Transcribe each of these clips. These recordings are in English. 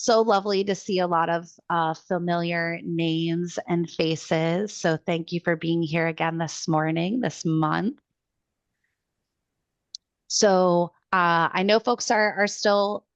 So lovely to see a lot of familiar names and faces. So thank you for being here again this morning, this month. So I know folks are still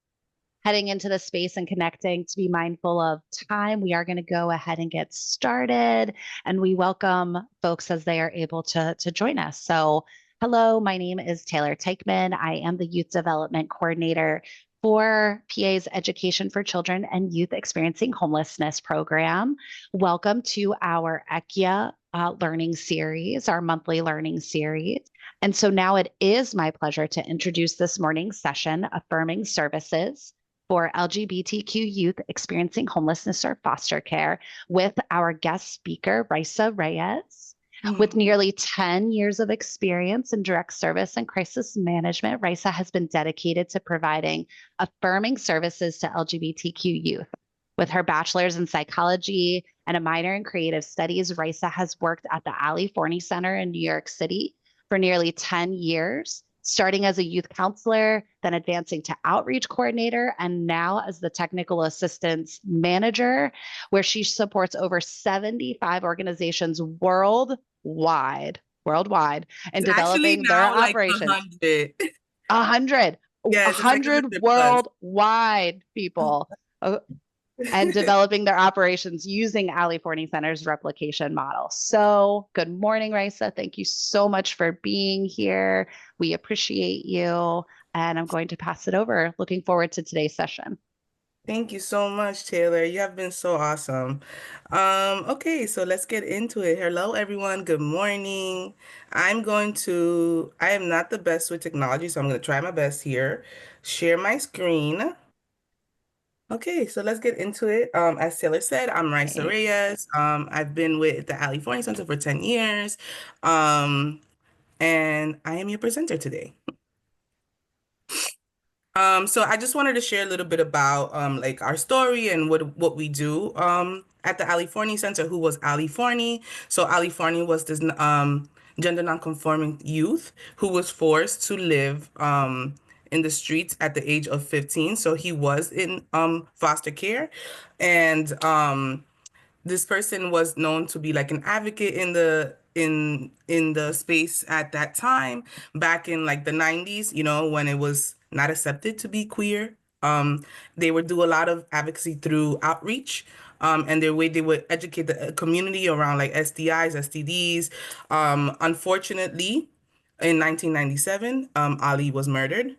heading into the space and connecting to be mindful of time. We are going to go ahead and get started, and we welcome folks as they are able to join us. So, hello, my name is Taylor Teichman. I am the Youth Development Coordinator for PA's Education for Children and Youth Experiencing Homelessness program. Welcome to our ECHIA learning series, our monthly learning series. And so now it is my pleasure to introduce this morning's session, Affirming Services for LGBTQ youth experiencing homelessness or foster care, with our guest speaker, Raisa Reyes. With nearly 10 years of experience in direct service and crisis management, Raisa has been dedicated to providing affirming services to LGBTQ youth. With her bachelor's in psychology and a minor in creative studies, Raisa has worked at the Ali Forney Center in New York City for nearly 10 years, starting as a youth counselor, then advancing to outreach coordinator, and now as the technical assistance manager, where she supports over 75 organizations worldwide, in It's actually developing their now like a operations. hundred. 100, Yes, it's like 100 100 plus. worldwide people. And developing their operations using Ali Forney Center's replication model. So, good morning, Raisa. Thank you so much for being here. We appreciate you. And I'm going to pass it over. Looking forward to today's session. Thank you so much, Taylor. You have been so awesome. Okay, so let's get into it. Hello, everyone. Good morning. I am not the best with technology, so I'm going to try my best here. Share my screen. Okay, so let's get into it. As Taylor said, I'm Raisa Right. Reyes. I've been with the Ali Forney Center for 10 years. Um, and I am your presenter today. So I just wanted to share a little bit about like our story and what we do at the Ali Forney Center. Who was Ali Forney? So Ali Forney was this gender nonconforming youth who was forced to live in the streets at the age of 15. So he was in foster care, and this person was known to be like an advocate in the space at that time, back in like the 90s, when it was not accepted to be queer. They would do a lot of advocacy through outreach, and their way they would educate the community around like STIs, STDs. Unfortunately, in 1997, Ali was murdered.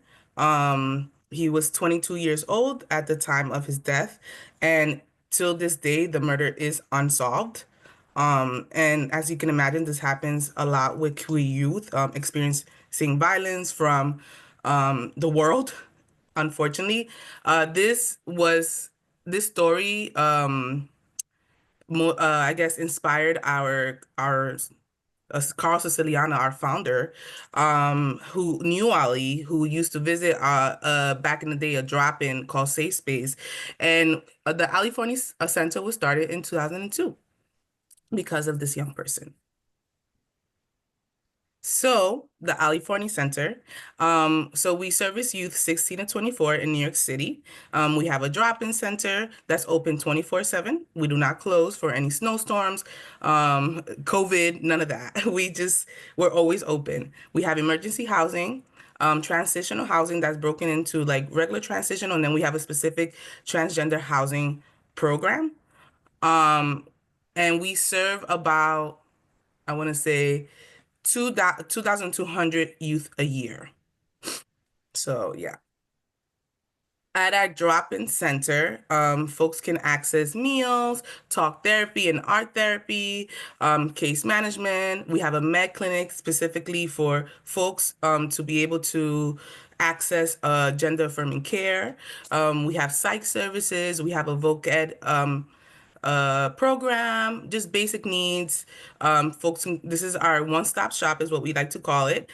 He was 22 years old at the time of his death, and till this day, the murder is unsolved. And as you can imagine, this happens a lot with queer youth experiencing violence from the world, unfortunately. This story, I guess, inspired our Carl Siciliano, our founder, who knew Ali, who used to visit back in the day a drop-in called Safe Space, and the Ali Forney Center was started in 2002 because of this young person. So the Ali Forney Center, so we service youth 16 to 24 in New York City. We have a drop-in center that's open 24/7. We do not close for any snowstorms, COVID, none of that. We're always open. We have emergency housing, transitional housing that's broken into like regular transitional, and then we have a specific transgender housing program. Um, and we serve about, I want to say, 2,200 youth a year. So yeah. At our drop-in center, folks can access meals, talk therapy and art therapy, case management. We have a med clinic specifically for folks to be able to access gender affirming care. We have psych services. We have a voc ed program, just basic needs. This is our one-stop shop, is what we like to call it.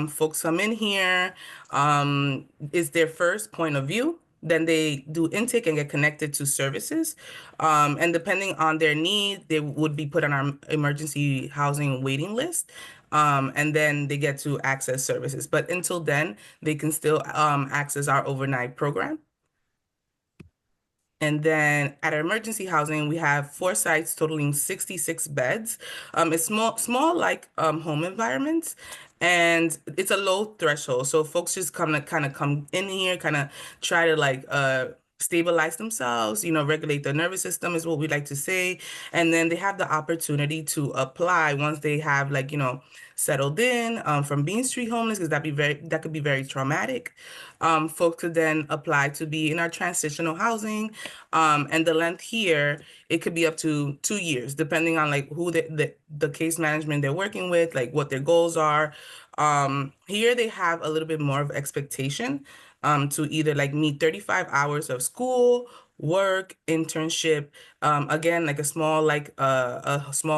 Folks come in here, it's their first point of view. Then they do intake and get connected to services. And depending on their need, they would be put on our emergency housing waiting list. And then they get to access services. But until then, they can still access our overnight program. And then at our emergency housing, we have 4 sites totaling 66 beds. It's small like home environments, and it's a low threshold. So folks just kind of come in here, kind of try to like stabilize themselves, regulate their nervous system is what we like to say. And then they have the opportunity to apply once they have like, settled in from being street homeless, because that could be very traumatic. Folks could then apply to be in our transitional housing. And the length here, it could be up to 2 years, depending on like who the case management they're working with, like what their goals are. Here they have a little bit more of expectation to either like meet 35 hours of school, work, internship. Again, like a small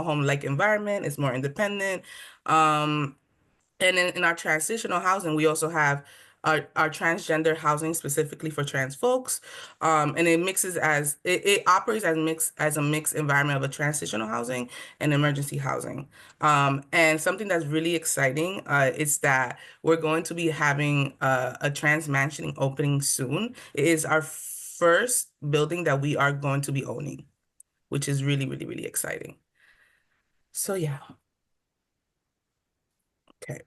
home like environment. It's more independent. And in our transitional housing, we also have our transgender housing specifically for trans folks. And it operates as a mixed environment of a transitional housing and emergency housing. And something that's really exciting is that we're going to be having a trans mansion opening soon. It is our first building that we are going to be owning, which is really, really, really exciting. So yeah. Okay.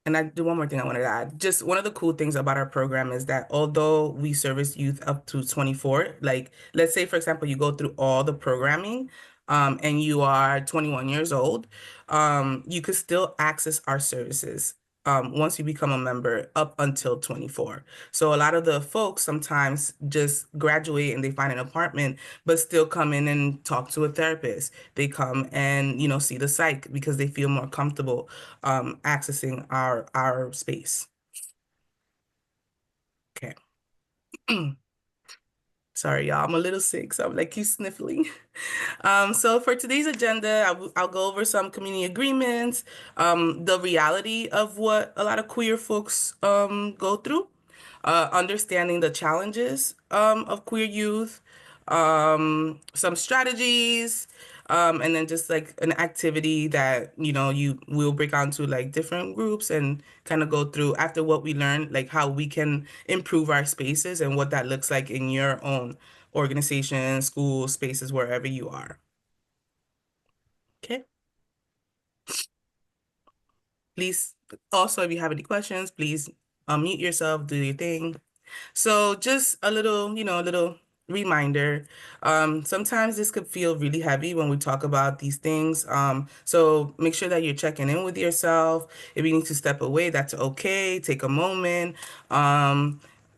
And I do one more thing I wanted to add. Just one of the cool things about our program is that although we service youth up to 24, like let's say, for example, you go through all the programming, and you are 21 years old, you could still access our services once you become a member up until 24. So a lot of the folks sometimes just graduate and they find an apartment, but still come in and talk to a therapist. They come and, see the psych because they feel more comfortable accessing our space. Okay. Sorry, y'all. I'm a little sick, so I'm like keep sniffling. So for today's agenda, I'll go over some community agreements, the reality of what a lot of queer folks go through, understanding the challenges of queer youth, some strategies, and then just like an activity that, you will break out into like different groups and kind of go through after what we learned, like how we can improve our spaces and what that looks like in your own organization, school, spaces, wherever you are. Okay. Please, also, if you have any questions, please unmute yourself, do your thing. So just a little reminder. Sometimes this could feel really heavy when we talk about these things. So make sure that you're checking in with yourself. If you need to step away, that's okay. Take a moment.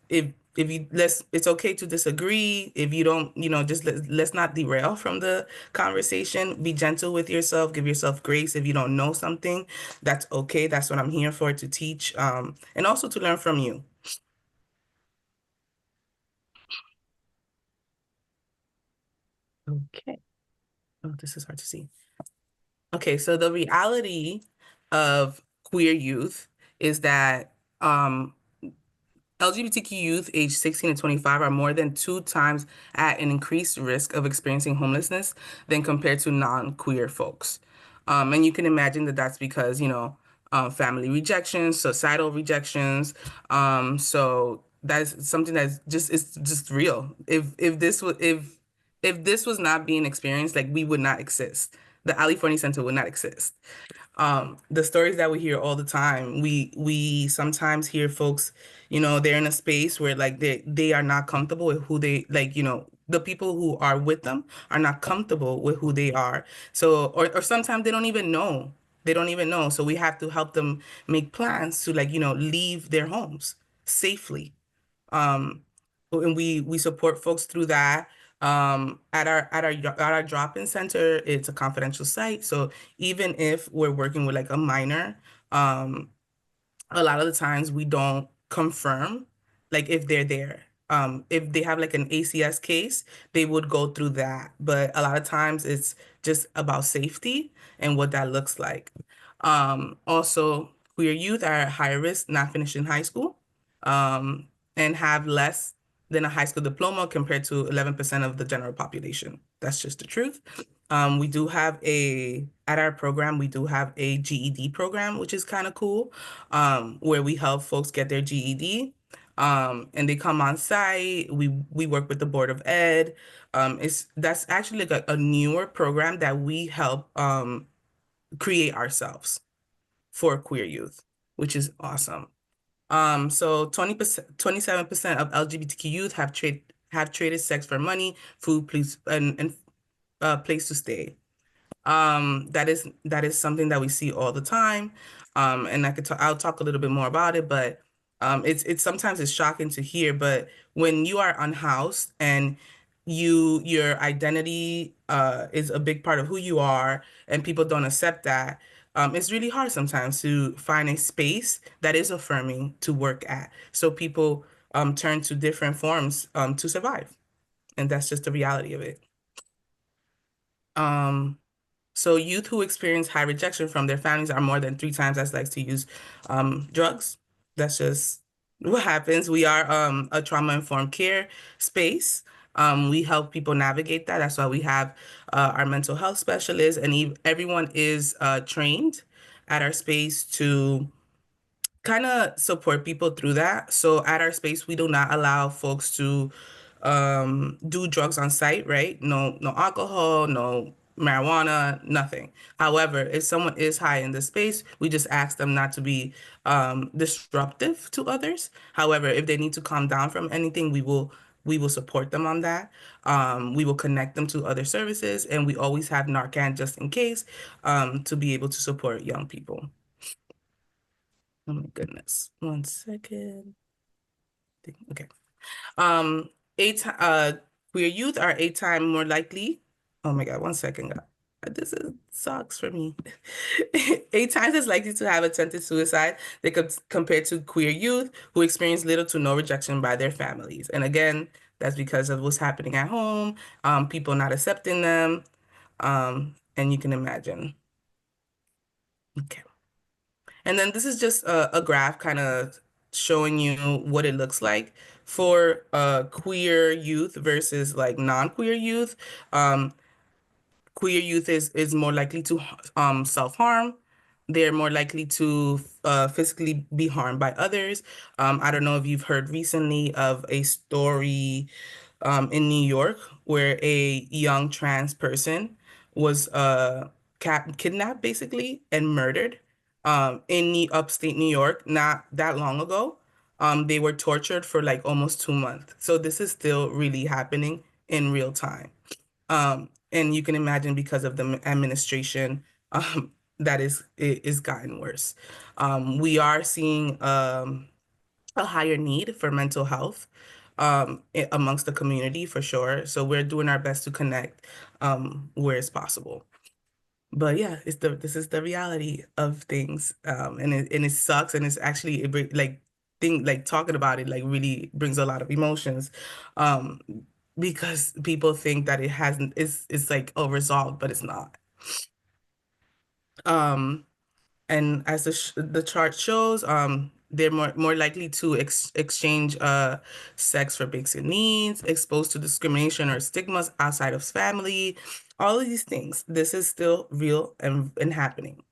If if you it's okay to disagree. If you don't, just let's not derail from the conversation. Be gentle with yourself. Give yourself grace if you don't know something. That's okay. That's what I'm here for, to teach, and also to learn from you. Okay. Oh, this is hard to see. Okay, so the reality of queer youth is that LGBTQ youth aged 16 to 25 are more than 2 times at an increased risk of experiencing homelessness than compared to non-queer folks. And you can imagine that that's because, family rejections, societal rejections. So that's something it's just real. If this was not being experienced, like we would not exist. The Ali Forney Center would not exist. The stories that we hear all the time, we sometimes hear folks, they're in a space where like they are not comfortable with who they like, the people who are with them are not comfortable with who they are. So or sometimes they don't even know. They don't even know. So we have to help them make plans to like, leave their homes safely. Um, and we support folks through that. At our drop-in center, it's a confidential site. So even if we're working with like a minor, a lot of the times we don't confirm like if they're there. If they have like an ACS case, they would go through that. But a lot of times it's just about safety and what that looks like. Also, queer youth are at higher risk not finishing high school, and have less than a high school diploma compared to 11% of the general population. That's just the truth. We do have at our program, we do have a GED program, which is kind of cool, where we help folks get their GED. And they come on site. We work with the Board of Ed. It's that's actually like a newer program that we help create ourselves for queer youth, which is awesome. So 20%, 27% of LGBTQ youth have traded sex for money, food, please, and place to stay. That is something that we see all the time. And I'll talk a little bit more about it, but it's sometimes it's shocking to hear, but when you are unhoused and your identity is a big part of who you are and people don't accept that, it's really hard sometimes to find a space that is affirming to work at. So people turn to different forms to survive. And that's just the reality of it. Um, So youth who experience high rejection from their families are more than 3 times as likely to use drugs. That's just what happens. We are a trauma-informed care space. We help people navigate that. That's why we have our mental health specialists, and everyone is trained at our space to kind of support people through that. So at our space, we do not allow folks to do drugs on site, right? No alcohol, no marijuana, nothing. However, if someone is high in the space, we just ask them not to be disruptive to others. However, if they need to calm down from anything, we will support them on that. We will connect them to other services, and we always have Narcan just in case to be able to support young people. Oh my goodness. One second. Okay. Um, eight queer youth are 8 times more likely. Oh my God, one second. This is sucks for me. 8 times as likely to have attempted suicide they could compared to queer youth who experience little to no rejection by their families. And again, that's because of what's happening at home, people not accepting them, and you can imagine. Okay. And then this is just a graph kind of showing you what it looks like for queer youth versus like non-queer youth. Um, Queer youth is more likely to self-harm. They're more likely to physically be harmed by others. I don't know if you've heard recently of a story in New York where a young trans person was kidnapped basically and murdered in upstate New York not that long ago. They were tortured for like almost 2 months. So this is still really happening in real time. And you can imagine because of the administration, that is gotten worse. We are seeing a higher need for mental health amongst the community for sure. So we're doing our best to connect where it's possible. But yeah, this is the reality of things, and it sucks, and it's actually like talking about it like really brings a lot of emotions, um, because people think that it hasn't it's like oh resolved, but it's not. Um, and as the chart shows, they're more likely to exchange sex for basic needs, exposed to discrimination or stigmas outside of family, all of these things. This is still real and happening.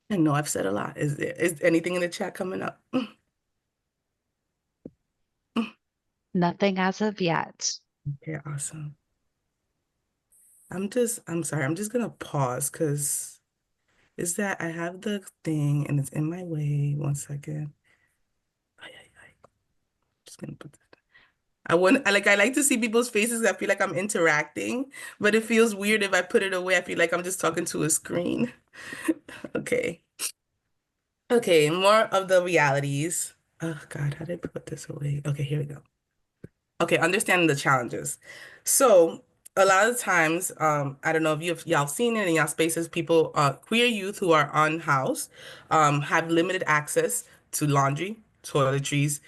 I know I've said a lot. Is anything in the chat coming up? Nothing as of yet. Okay, awesome. I'm sorry, I'm just gonna pause because is that I have the thing and it's in my way. One second. Ay, ay, ay. Just gonna put that. I like to see people's faces. I feel like I'm interacting, but it feels weird if I put it away. I feel like I'm just talking to a screen. Okay. Okay, more of the realities. Oh God, how did I put this away? Okay, here we go. Okay, understanding the challenges. So a lot of times, I don't know if y'all seen it in y'all spaces, people, queer youth who are unhoused, have limited access to laundry, toiletries,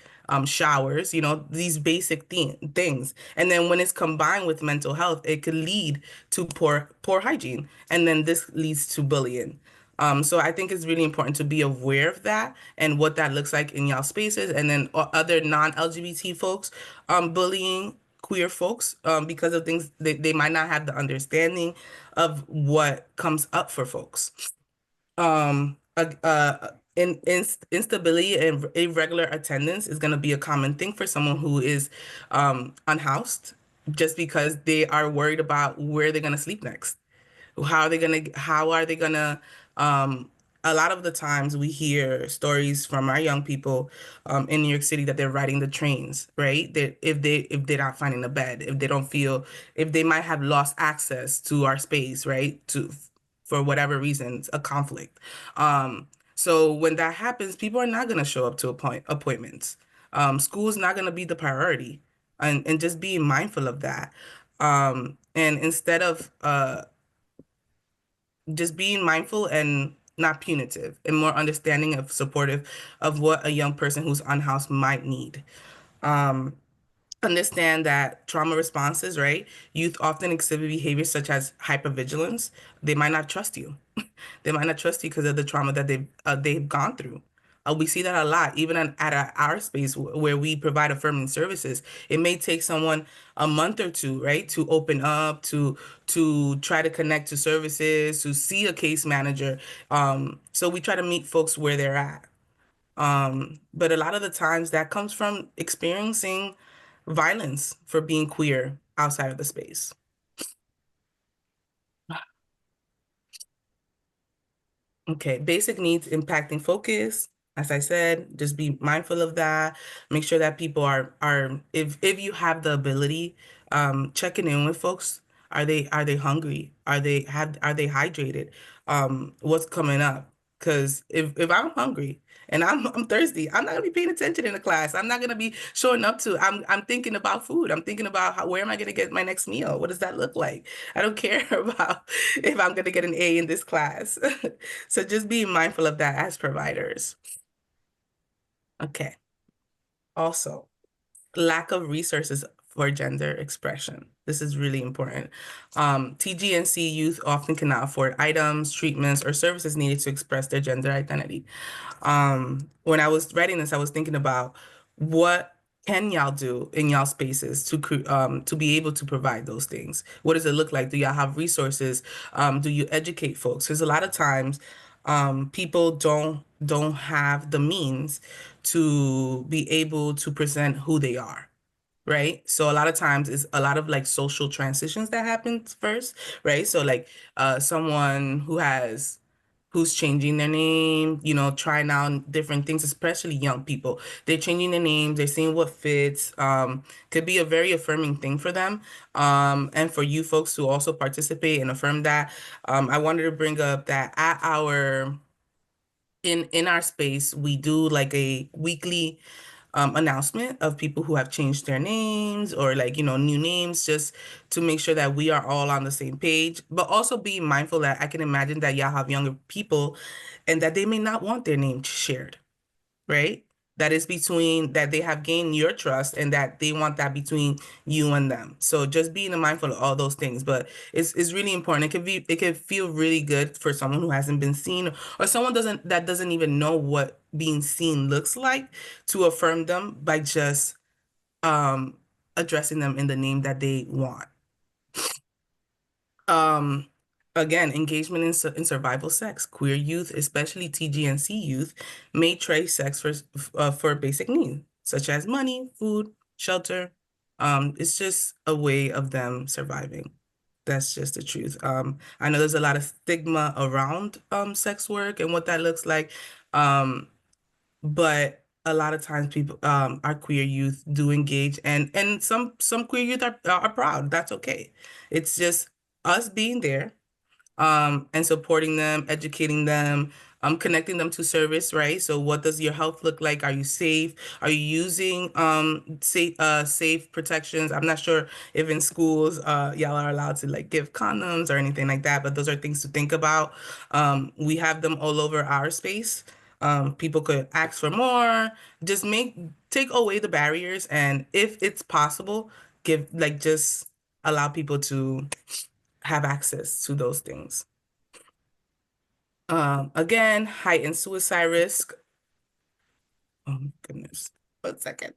showers, these basic things. And then when it's combined with mental health, it could lead to poor hygiene. And then this leads to bullying. So I think it's really important to be aware of that and what that looks like in y'all spaces, and then other non-LGBT folks bullying queer folks because of things they might not have the understanding of what comes up for folks. instability and irregular attendance is going to be a common thing for someone who is unhoused, just because they are worried about where they're going to sleep next. How are they gonna, um, a lot of the times we hear stories from our young people in New York City that they're riding the trains, right? That if they're not finding a bed, if they don't feel, if they might have lost access to our space, right? For whatever reasons, a conflict. So when that happens, people are not gonna show up to appointments. School's not gonna be the priority, and just being mindful of that. And instead of just being mindful and not punitive, and more understanding of supportive of what a young person who's unhoused might need. Um, Understand that trauma responses, right? Youth often exhibit behaviors such as hypervigilance. They might not trust you. They might not trust you because of the trauma that they've gone through. We see that a lot, even at our space where we provide affirming services. It may take someone a month or two, right, to open up, to try to connect to services, to see a case manager. So we try to meet folks where they're at. But a lot of the times that comes from experiencing violence for being queer outside of the space. Okay, basic needs impacting focus. As I said, just be mindful of that. Make sure that people are if you have the ability, checking in with folks. Are they hungry? Are they hydrated? What's coming up? Because if I'm hungry and I'm thirsty, I'm not gonna be paying attention in the class. I'm not gonna be showing up to. I'm thinking about food. I'm thinking about where am I gonna get my next meal? What does that look like? I don't care about if I'm gonna get an A in this class. So just being mindful of that as providers. Okay. Also, lack of resources for gender expression. This is really important. TGNC youth often cannot afford items, treatments, or services needed to express their gender identity. When I was writing this, I was thinking about what can y'all do in y'all spaces to be able to provide those things? What does it look like? Do y'all have resources? Do you educate folks? Because a lot of times, people don't have the means to be able to present who they are, right? So a lot of times it's a lot of like social transitions that happens first, right? So like someone who's changing their name, trying out different things, especially young people. They're changing their names, they're seeing what fits. Could be a very affirming thing for them. And for you folks to also participate and affirm that. I wanted to bring up that at our in our space, we do like a weekly announcement of people who have changed their names or like, new names, just to make sure that we are all on the same page, but also being mindful that I can imagine that y'all have younger people and that they may not want their name shared, right? That is between that they have gained your trust and that they want that between you and them. So just being mindful of all those things. But it's really important. It could feel really good for someone who hasn't been seen or someone doesn't even know what being seen looks like, to affirm them by just um addressing them in the name that they want. Um, Again, engagement in survival sex. Queer youth, especially TGNC youth, may trade sex for basic needs such as money, food, shelter. It's just a way of them surviving. That's just the truth. I know there's a lot of stigma around sex work and what that looks like. Um, but a lot of times people our queer youth do engage, and some queer youth are proud. That's okay. It's just us being there, and supporting them, educating them, connecting them to service, right? So what does your health look like? Are you safe? Are you using safe protections? I'm not sure if in schools y'all are allowed to like give condoms or anything like that, but those are things to think about. We have them all over our space. People could ask for more, just take away the barriers, and if it's possible, just allow people to have access to those things. Again, heightened suicide risk. Oh my goodness. 1 second.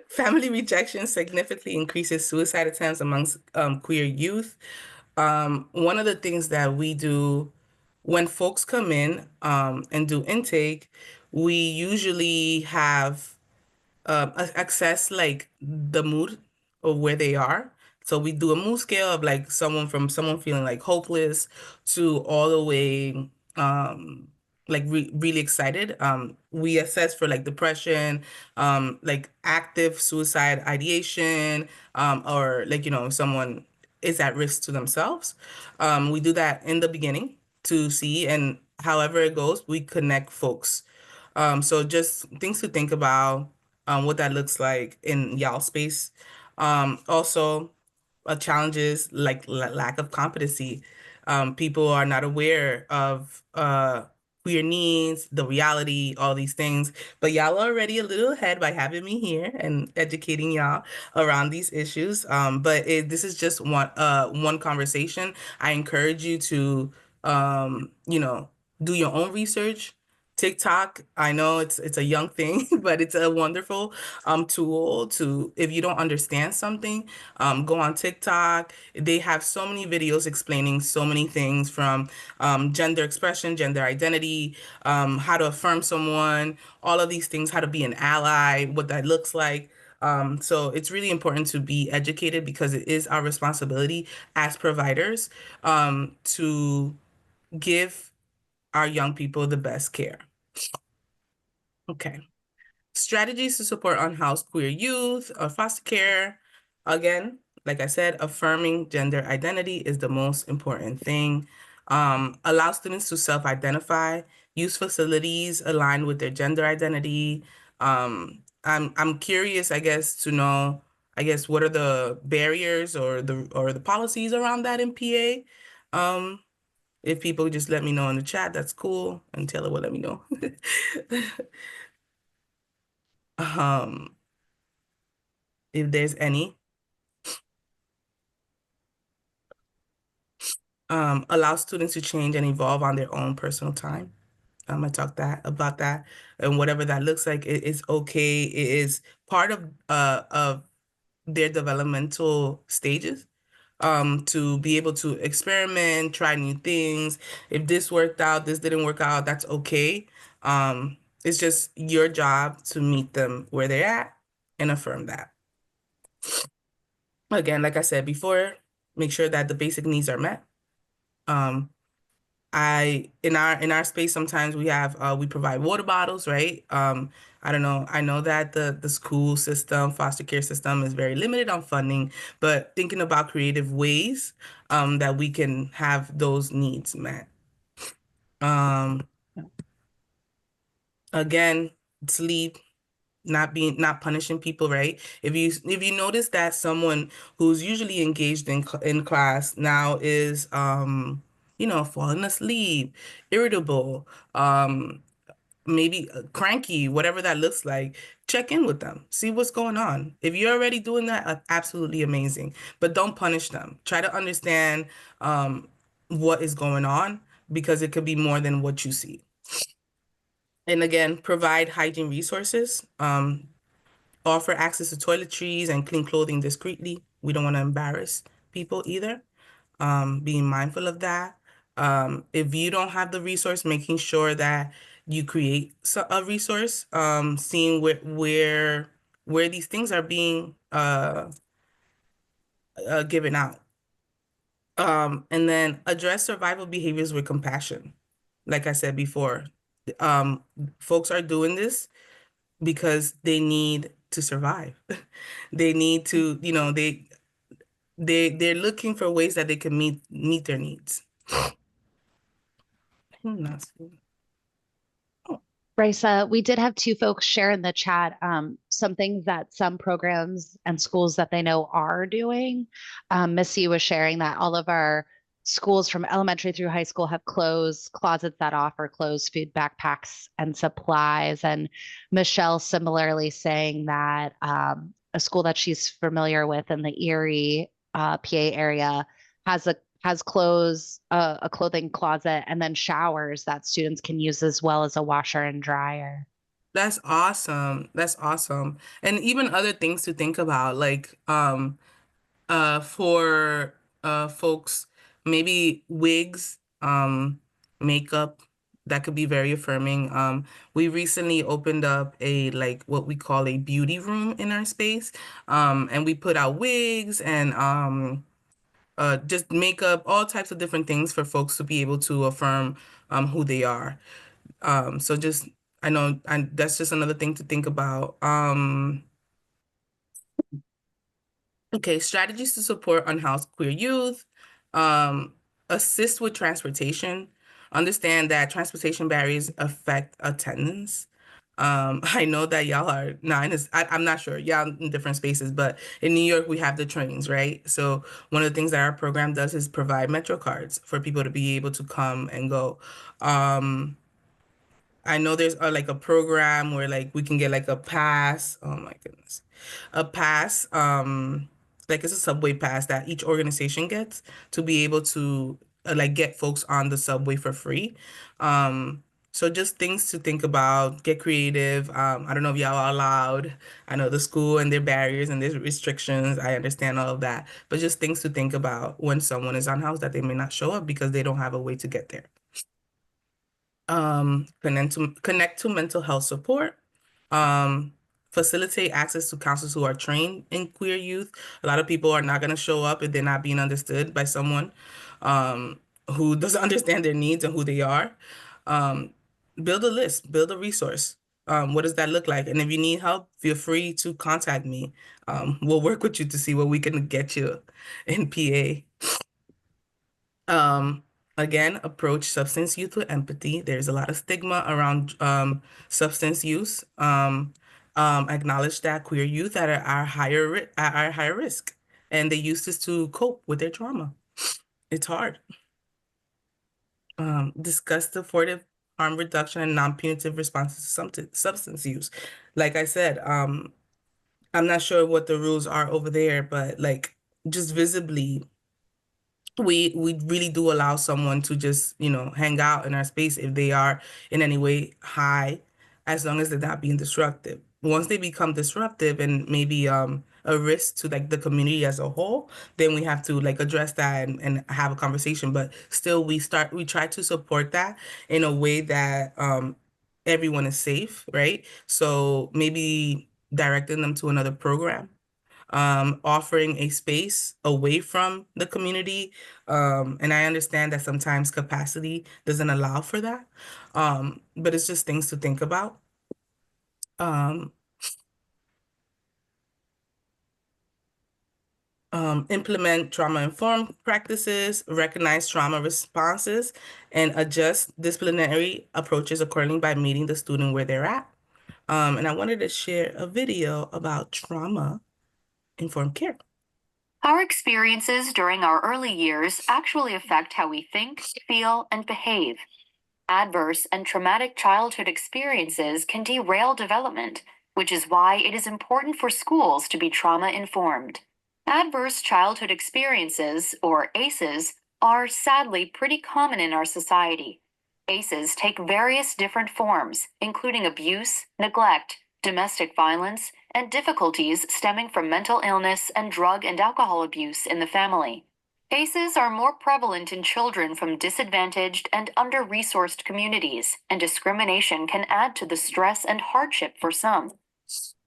Family rejection significantly increases suicide attempts amongst queer youth. One of the things that we do when folks come in and do intake, we usually have access like the mood of where they are. So we do a mood scale of like someone feeling like hopeless to all the way like really excited. We assess for like depression, like active suicide ideation, or like if someone is at risk to themselves. We do that in the beginning to see, and however it goes, we connect folks. So just things to think about, what that looks like in y'all space. Also, challenges like lack of competency. People are not aware of queer needs, the reality, all these things. But y'all are already a little ahead by having me here and educating y'all around these issues. This is just one conversation. I encourage you to do your own research. TikTok, I know it's a young thing, but it's a wonderful tool to, if you don't understand something, go on TikTok. They have so many videos explaining so many things from gender expression, gender identity, how to affirm someone, all of these things, how to be an ally, what that looks like. So it's really important to be educated because it is our responsibility as providers to give our young people the best care. Okay. Strategies to support unhoused queer youth or foster care. Again, like I said, affirming gender identity is the most important thing. Allow students to self-identify, use facilities aligned with their gender identity. I'm curious, I guess, to know, I guess, what are the barriers or the policies around that in PA? If people just let me know in the chat, that's cool, and Taylor will let me know. Um, if there's any. Allow students to change and evolve on their own personal time. I talk that about that, and whatever that looks like, it is okay. It is part of their developmental stages. To be able to experiment, try new things. If this worked out, this didn't work out, that's okay. It's just your job to meet them where they're at and affirm that. Again, like I said before, make sure that the basic needs are met. Um, I in our space sometimes we provide water bottles, right? I don't know. I know that the school system, foster care system is very limited on funding, but thinking about creative ways that we can have those needs met. Um, Again, sleep, not punishing people, right? If you notice that someone who's usually engaged in class now is falling asleep, irritable, maybe cranky, whatever that looks like, check in with them, see what's going on. If you're already doing that, absolutely amazing, but don't punish them. Try to understand what is going on, because it could be more than what you see. And again, provide hygiene resources. Offer access to toiletries and clean clothing discreetly. We don't want to embarrass people either. Being mindful of that. If you don't have the resource, making sure that you create a resource, seeing where these things are being given out. And then address survival behaviors with compassion. Like I said before, um, folks are doing this because they need to survive. They need to, they're looking for ways that they can meet their needs. Oh, Raisa, we did have two folks share in the chat some things that some programs and schools that they know are doing. Missy was sharing that all of our schools from elementary through high school have closed closets that offer closed food backpacks and supplies. And Michelle similarly saying that a school that she's familiar with in the Erie, PA area has clothes, a clothing closet, and then showers that students can use as well as a washer and dryer. that's awesome. That's awesome. And even other things to think about, like for folks maybe wigs, makeup, that could be very affirming. We recently opened up a like what we call a beauty room in our space. And we put out wigs and just makeup, all types of different things for folks to be able to affirm who they are. So just I know and that's just another thing to think about. Okay, strategies to support unhoused queer youth. Um, assist with transportation. Understand that transportation barriers affect attendance. I know that y'all are not I'm not sure, y'all in different spaces, but in New York we have the trains, right? So one of the things that our program does is provide Metro cards for people to be able to come and go. I know there's like a program where like we can get like a pass. Oh my goodness. A pass, like it's a subway pass that each organization gets to be able to like get folks on the subway for free. So just things to think about, get creative. I don't know if y'all are allowed. I know the school and their barriers and their restrictions. I understand all of that, but just things to think about when someone is unhoused that they may not show up because they don't have a way to get there. Connect to mental health support, um, facilitate access to counselors who are trained in queer youth. A lot of people are not going to show up if they're not being understood by someone who doesn't understand their needs and who they are. Um, build a list, build a resource. What does that look like? And if you need help, feel free to contact me. We'll work with you to see what we can get you in PA. Um, again, approach substance use with empathy. There's a lot of stigma around substance use. Acknowledge that queer youth are higher risk, and they use this to cope with their trauma. It's hard. Discuss supportive harm reduction and non-punitive responses to substance use. Like I said, I'm not sure what the rules are over there, but like just visibly we really do allow someone to just, hang out in our space if they are in any way high, as long as they're not being disruptive. Once they become disruptive and maybe a risk to like the community as a whole, then we have to like address that and have a conversation. But still we try to support that in a way that everyone is safe, right? So maybe directing them to another program, offering a space away from the community. And I understand that sometimes capacity doesn't allow for that. But it's just things to think about. Um, implement trauma-informed practices, recognize trauma responses, and adjust disciplinary approaches accordingly by meeting the student where they're at. And I wanted to share a video about trauma-informed care. Our experiences during our early years actually affect how we think, feel, and behave. Adverse and traumatic childhood experiences can derail development, which is why it is important for schools to be trauma informed. Adverse childhood experiences, or ACEs, are sadly pretty common in our society. ACEs take various different forms, including abuse, neglect, domestic violence, and difficulties stemming from mental illness and drug and alcohol abuse in the family. ACEs are more prevalent in children from disadvantaged and under-resourced communities, and discrimination can add to the stress and hardship for some.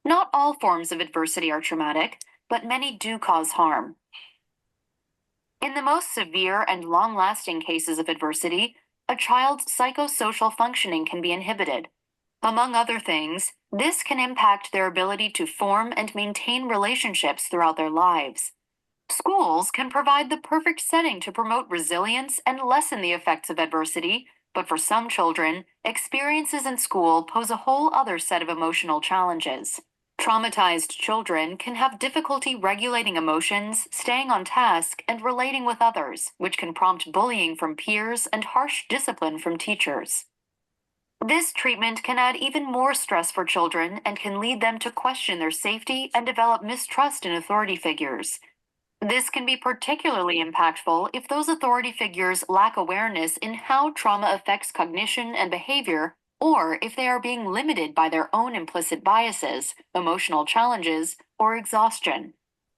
Not all forms of adversity are traumatic, but many do cause harm. In the most severe and long-lasting cases of adversity, a child's psychosocial functioning can be inhibited. Among other things, this can impact their ability to form and maintain relationships throughout their lives. Schools can provide the perfect setting to promote resilience and lessen the effects of adversity, but for some children, experiences in school pose a whole other set of emotional challenges. Traumatized children can have difficulty regulating emotions, staying on task, and relating with others, which can prompt bullying from peers and harsh discipline from teachers. This treatment can add even more stress for children and can lead them to question their safety and develop mistrust in authority figures. This can be particularly impactful if those authority figures lack awareness in how trauma affects cognition and behavior, or if they are being limited by their own implicit biases, emotional challenges, or exhaustion.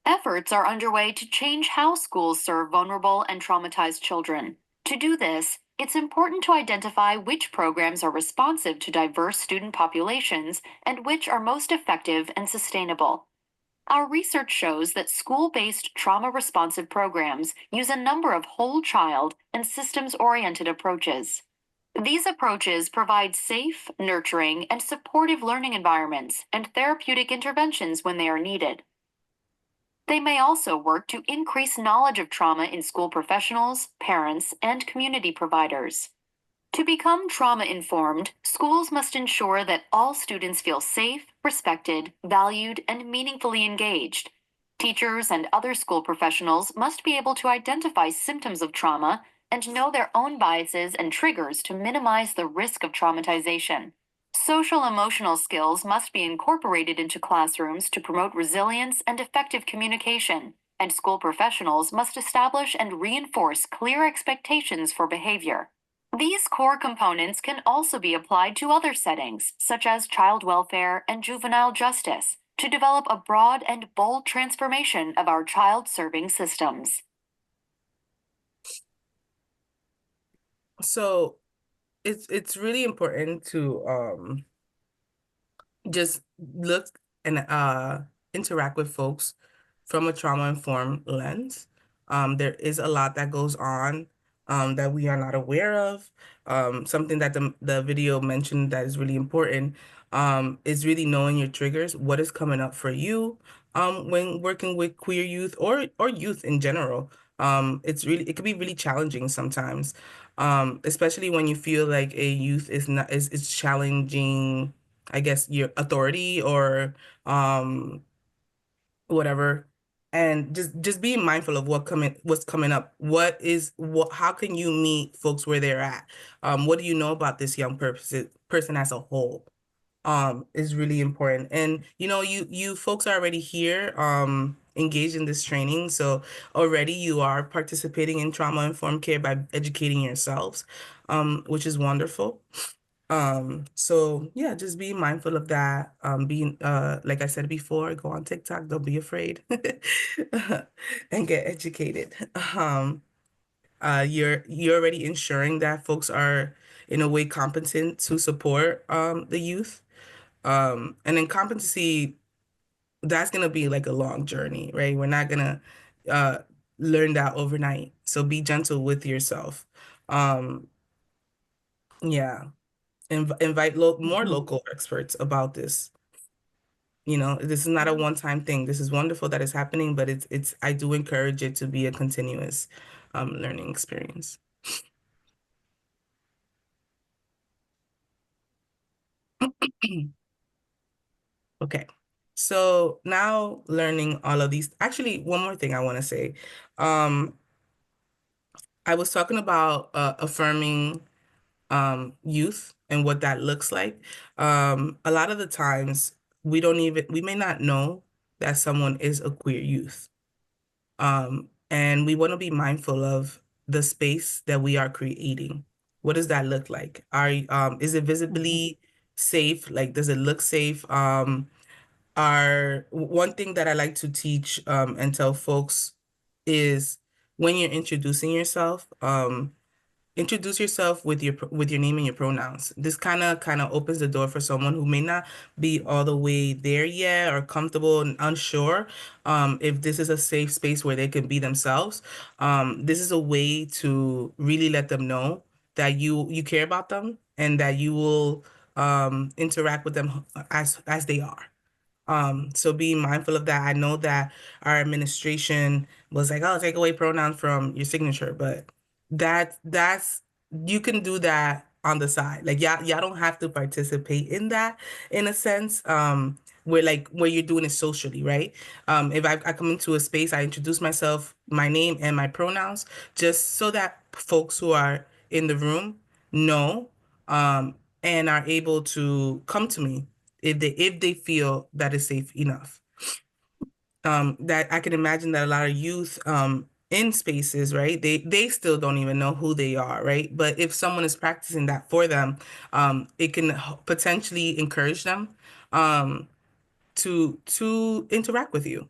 Efforts are underway to change how schools serve vulnerable and traumatized children. To do this, it's important to identify which programs are responsive to diverse student populations and which are most effective and sustainable. Our research shows that school based trauma responsive programs use a number of whole child and systems oriented approaches. These approaches provide safe, nurturing, and supportive learning environments and therapeutic interventions when they are needed. They may also work to increase knowledge of trauma in school professionals, parents, and community providers. To become trauma informed, schools must ensure that all students feel safe, respected, valued, and meaningfully engaged. Teachers and other school professionals must be able to identify symptoms of trauma and know their own biases and triggers to minimize the risk of traumatization. Social emotional skills must be incorporated into classrooms to promote resilience and effective communication, and school professionals must establish and reinforce clear expectations for behavior. These core components can also be applied to other settings, such as child welfare and juvenile justice, to develop a broad and bold transformation of our child-serving systems. So it's really important to just look and interact with folks from a trauma-informed lens. There is a lot that goes on that we are not aware of. Something that the video mentioned that is really important is really knowing your triggers, what is coming up for you when working with queer youth or youth in general. It could be really challenging sometimes, especially when you feel like a youth is challenging, I guess, your authority or whatever. And just being mindful of what's coming up. How can you meet folks where they're at? What do you know about this young person as a whole? Is really important. And you folks are already here, engaged in this training. So already you are participating in trauma-informed care by educating yourselves, which is wonderful. So yeah, just be mindful of that. Being like I said before, go on TikTok, don't be afraid, and get educated. You're already ensuring that folks are in a way competent to support the youth. And then competency, that's gonna be like a long journey, right? We're not gonna uh learn that overnight. So be gentle with yourself. Um, yeah. Invite more local experts about this. This is not a one-time thing. This is wonderful that it's happening, but I do encourage it to be a continuous learning experience. Okay. So now learning all of these, actually, one more thing I want to say. I was talking about affirming youth and what that looks like. A lot of the times we may not know that someone is a queer youth. And we want to be mindful of the space that we are creating. What does that look like? Is it visibly safe? Like, does it look safe? One thing that I like to teach and tell folks is when you're introducing yourself, introduce yourself with your name and your pronouns. This kind of opens the door for someone who may not be all the way there yet or comfortable and unsure if this is a safe space where they can be themselves. This is a way to really let them know that you care about them and that you will interact with them as they are. So being mindful of that. I know that our administration was like, oh, take away pronouns from your signature, but that's you can do that on the side. Like y'all don't have to participate in that in a sense. Where you're doing it socially, right? If I come into a space, I introduce myself, my name and my pronouns, just so that folks who are in the room know, and are able to come to me if they feel that is safe enough. That I can imagine that a lot of youth in spaces, right? They still don't even know who they are, right? But if someone is practicing that for them, it can potentially encourage them to interact with you.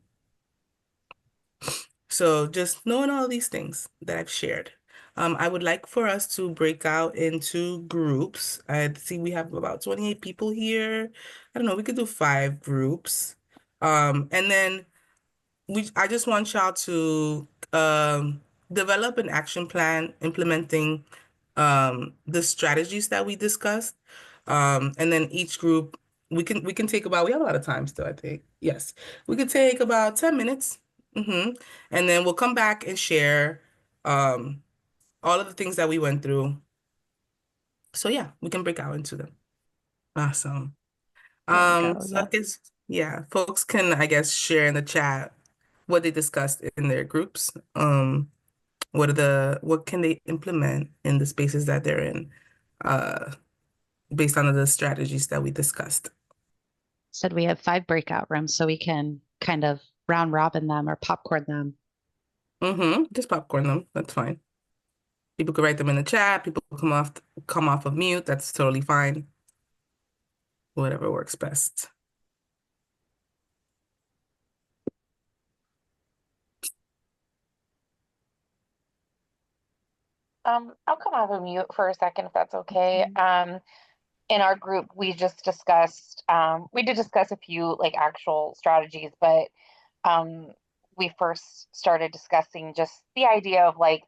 So just knowing all these things that I've shared, I would like for us to break out into groups. I see we have about 28 people here. I don't know, we could do 5 groups. And then I just want y'all to develop an action plan implementing the strategies that we discussed. And then each group we can take about we have a lot of time still, I think. Yes. We could take about 10 minutes. And then we'll come back and share all of the things that we went through. So yeah, we can break out into them. Awesome. There we go. So I Yeah. guess yeah, folks can I guess share in the chat what they discussed in their groups. What can they implement in the spaces that they're in, uh, based on the strategies that we discussed. Said we have 5 breakout rooms, so we can kind of round robin them or popcorn them. Just popcorn them. That's fine. People could write them in the chat. People come off of mute. That's totally fine. Whatever works best. I'll come off of mute for a second if that's okay. In our group, we just discussed, we did discuss a few like actual strategies, but we first started discussing just the idea of like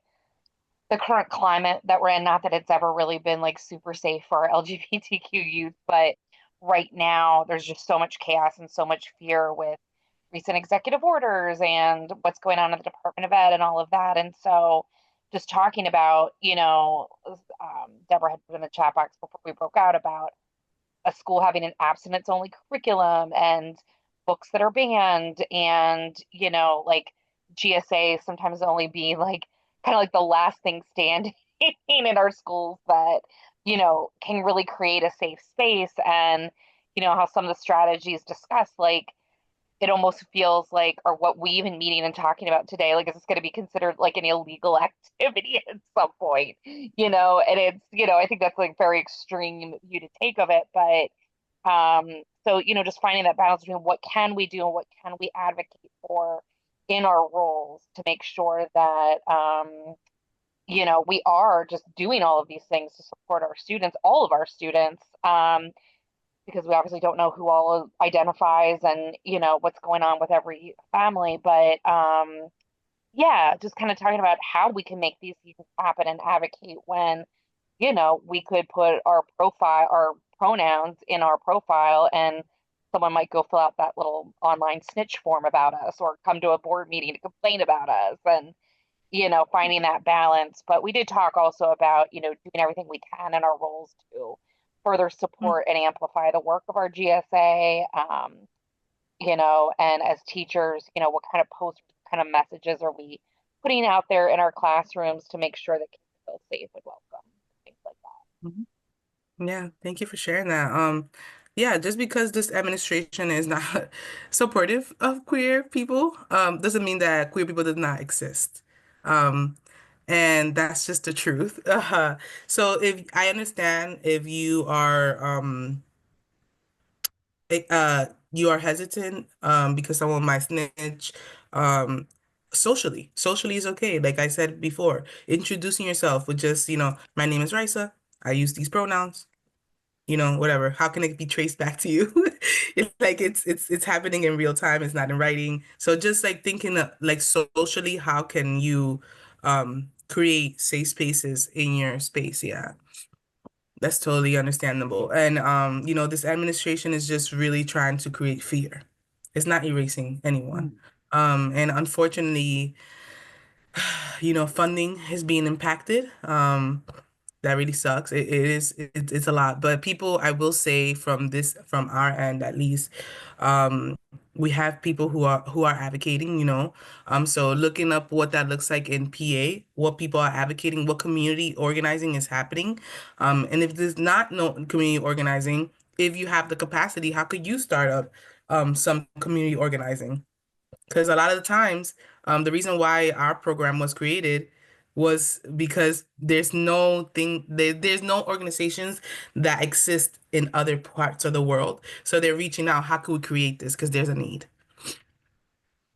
the current climate that we're in. Not that it's ever really been like super safe for LGBTQ youth, but right now there's just so much chaos and so much fear with recent executive orders and what's going on in the Department of Ed and all of that. And so just talking about, Deborah had put in the chat box before we broke out about a school having an abstinence only curriculum and books that are banned and, like GSA sometimes only being like kind of like the last thing standing in our schools that, can really create a safe space. And, how some of the strategies discussed, like, it almost feels like, or what we even meeting and talking about today, like, is this going to be considered like an illegal activity at some point? And it's, I think that's like very extreme view to take of it. But so, just finding that balance between what can we do and what can we advocate for in our roles to make sure that, we are just doing all of these things to support our students, all of our students. Because we obviously don't know who all identifies and what's going on with every family, but yeah, just kind of talking about how we can make these things happen and advocate when we could put our pronouns in our profile, and someone might go fill out that little online snitch form about us or come to a board meeting to complain about us, and finding that balance. But we did talk also about doing everything we can in our roles to further support and amplify the work of our GSA. And as teachers, what kind of posters, what kind of messages are we putting out there in our classrooms to make sure that kids feel safe and welcome, things like that. Yeah, thank you for sharing that. Yeah, just because this administration is not supportive of queer people, doesn't mean that queer people does not exist. Um, and that's just the truth. So if I understand if you are hesitant because someone might snitch, um socially is okay. Like I said before, introducing yourself with just, my name is Risa, I use these pronouns, whatever. How can it be traced back to you? It's like it's happening in real time. It's not in writing. So just like thinking like socially, how can you create safe spaces in your space? Yeah, that's totally understandable. And this administration is just really trying to create fear. It's not erasing anyone. And unfortunately, funding is being impacted. That really sucks. It's a lot. But people, I will say from our end at least, we have people who are advocating, so looking up what that looks like in PA, what people are advocating, what community organizing is happening. And if there's not no community organizing, if you have the capacity, how could you start up some community organizing? Because a lot of the times, the reason why our program was created was because there's no organizations that exist in other parts of the world. So they're reaching out, how could we create this? Because there's a need.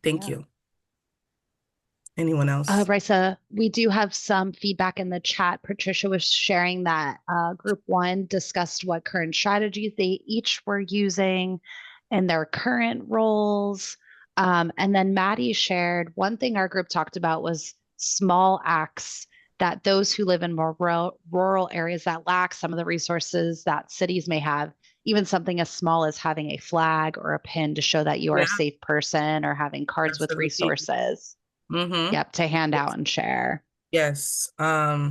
Thank Yeah. you. Anyone else? Risa, we do have some feedback in the chat. Patricia was sharing that group one discussed what current strategies they each were using in their current roles. And then Maddie shared one thing our group talked about was small acts that those who live in more rural areas that lack some of the resources that cities may have, even something as small as having a flag or a pin to show that you are a Yeah, safe person or having cards with absolutely. resources. Mm-hmm. Yep, to hand out and share. Yes. I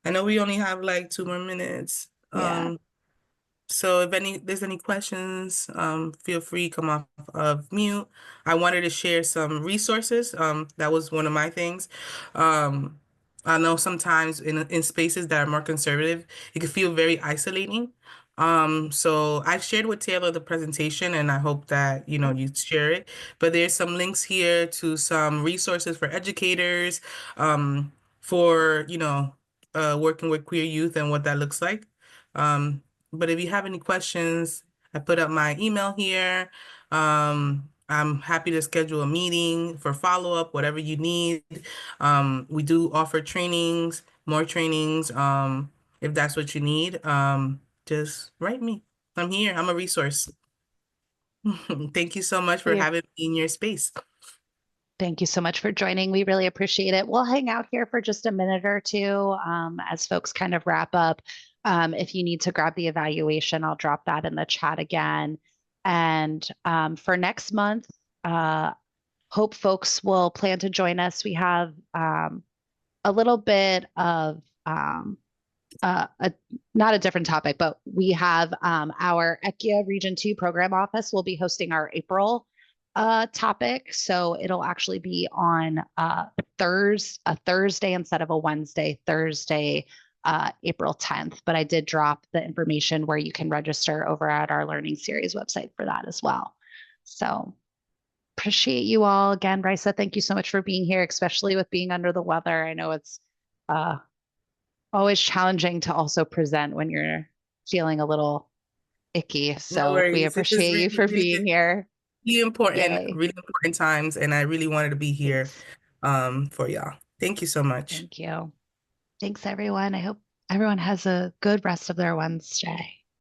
know we only have like 2 more minutes. Yeah. So if there's any questions, feel free to come off of mute. I wanted to share some resources. That was one of my things. Um, I know sometimes in spaces that are more conservative, it can feel very isolating. So I shared with Taylor the presentation, and I hope that you share it. But there's some links here to some resources for educators, for working with queer youth and what that looks like. Um, but if you have any questions, I put up my email here. I'm happy to schedule a meeting for follow-up, whatever you need. We do offer trainings, more trainings, if that's what you need. Just write me. I'm here. I'm a resource. Thank you so much for We having me in your space. thank you so much for joining. We really appreciate it. We'll hang out here for just a minute or two as folks kind of wrap up. If you need to grab the evaluation, I'll drop that in the chat again. And for next month, hope folks will plan to join us. We have a little bit of not a different topic, but we have our ECHIA Region 2 program office will be hosting our April topic. So it'll actually be on a Thursday instead of a Wednesday, Thursday, April 10th. But I did drop the information where you can register over at our Learning Series website for that as well. So appreciate you all. Again, Risa, thank you so much for being here, especially with being under the weather. I know it's uh, always challenging to also present when you're feeling a little icky. No So we worries. This is appreciate you for being here. Yay. really important times, and I really wanted to be here, Thanks. for y'all. Thank you so much. Thank you. Thanks, everyone. I hope everyone has a good rest of their Wednesday.